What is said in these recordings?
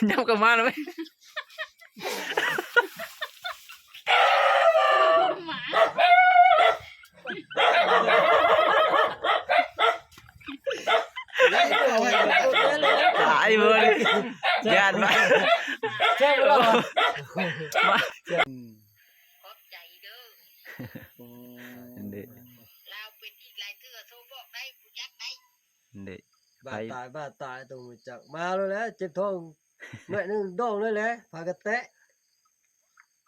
ยับกลับมาแล้วไหมตายเลยญาติมาใช่แล้วมาขอบใจเด้อเด็ก ลาวเป็นอีกหลายเทื่อโทรบอกได้ผู้จักได้ เด็ก บ้าตายตรงจักมาแล้วแหละเจ็บท้องหน่อยนึงดองเลยแหละพากระแตะ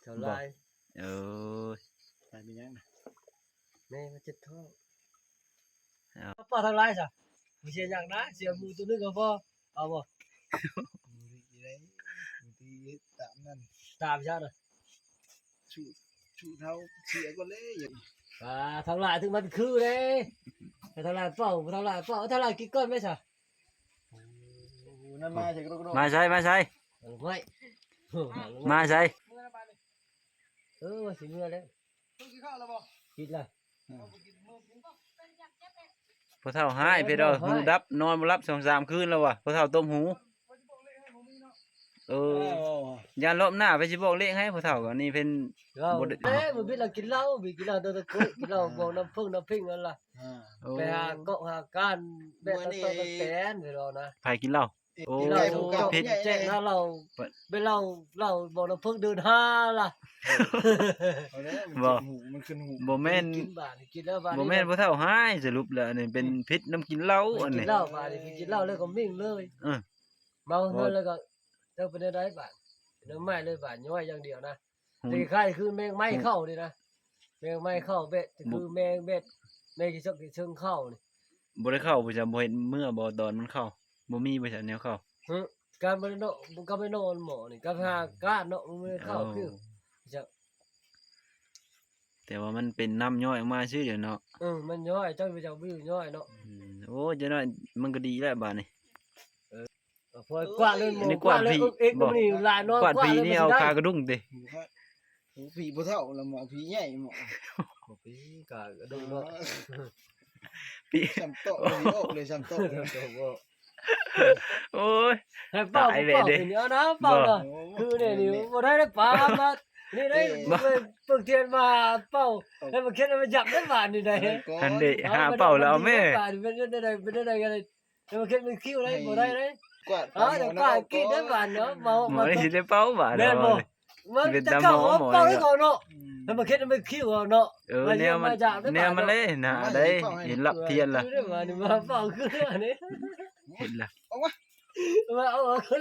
เท่าไร เออ ไปเป็นยัง แม่มาเจ็บท้องป้าทางไรจ้ะไม่ใช่อย่างนะเสียมือตัวนึงก็พอเอาบ่ ทีตามนั่น ตามชาติ ชูเท้าเสียก็เลยอย่าง ทางไรถึงมันคือเลยทางไรเป้าทางไรกินก้อนไหมจ้ะ นั่นมาจากรถ มาใช่ไม่มาใช่ว่าสิเมื่อแล้ว กินข้าวแล้วบ่ กินละ พอเท่าหายไปเด้อหูดับนอนมารับ2-3คืนแล้ววะพอเท่าต้มหูยาลบหน้าไปสิบอกเลขให้พอเท่าก็นี่เป็น มันbiết làกินเหล้าตัวตะกุยกินเหล้าบอกน้ำพึ่งนั่นล่ะไปหาเกาะหาก้านแบะตะแตนไปรอนะ ไผกินเหล้าโอ้ กินเหล้าผิดแจ้งถ้าเราไปเหล้าบอกน้ำพึ่งเดินห้าล่ะ มันขึ้นหู บ่แม่น กินแล้วบาด บ่แม่นพอเท่าหายสรุปแล้วนี่เป็นพิษน้ำกินเหล้าอัน กิ นี้ นเหล้าบาดกินเหล้าแล้วก็มิ่งเลยเมาเลยก็เจ้าเป็นได้บาดน้ำไม้เลยบาดย่อยอย่างเดียวนะตีไข่คือแมงไม้เข้าดินะแมงไม้เข้าเบ็ดคือแมงเบ็ดแมงกี่เชิงเข้านี่ บ่ได้เข้าบ่จะบ่เห็นเมื่อบ่ตอนมันเข้าบ่มีบ่จะแนวเข้า การไปโนก็ไปนอนหมอนี่ก็พาก้าเนาะมันเข้าคือจะ แต่ว่ามันเป็นน้ำย่อยออกมาซื่อเดี๋ยวเนาะ มันย่อยเจ้าไปเจ้าวิวย่อยเนาะ โอ้จะน้อยมันก็ดีแล้วบาดนี้ พอกวาดเลยหมอกวาดเลยเอ็กมันนี่ลายนอน กวาดผีนี่เอาคากระดุ้งติ หูผีบ่เท่าแล้วหมอผีใหญ่หมอ ผีกากระดุงเนาะ ผี ซ้ำโต๊ะเลยซ้ำโต๊ะ โอ้ย ให้เป่าเดี๋ยวนะเป่าเนาะคือเนี่ยนี่บ่ได้ปลามานี่ได้ปึกเทียนมาเป่าแล้วมันเข็นมาจับได้บาดนี่ได้ ทันเดหาเป่าแล้วเอาแม่ เป็นได้กันเลยแล้วมันเข็นมันคิ้วได้บ่ได้เลย กวาด แต่กวาดกินได้บาดเนาะเมา หมอนี่สิได้เป่าบาด แม่นบ่มันจะเข้าเป่าให้ก่อนเนาะแล้วมันเข็นมันคิ้วเนาะ แนวมันเลยนะได้เห็นลับเทียนล่ะ มาเป่าคืออันนี้ เห็นล่ะ มาเอาคือ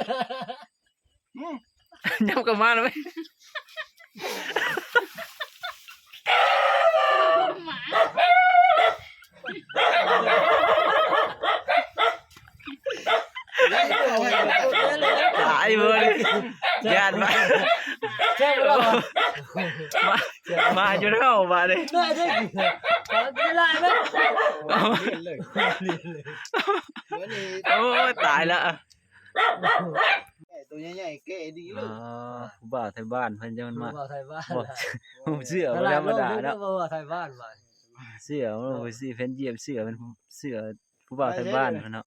ยับกลับมาแล้วไหมตายเลยญาติมาใช่แล้วมาจนเข้ามาเลย ได้ไม่ได้ไหม เลยนี่ โอ้ตายละ ตัวใหญ่ๆแก่ดีเลย ผู้บ่าวไทยบ้านเพิ่นจะมันมา บ่ไทยบ้าน เสื้อบ่ธรรมดาเนาะ บ่ไทยบ้านมา เสื้อมันสิเพิ่นเยียบเสื้อเป็นเสื้อผู้บ่าวไทยบ้านเนาะ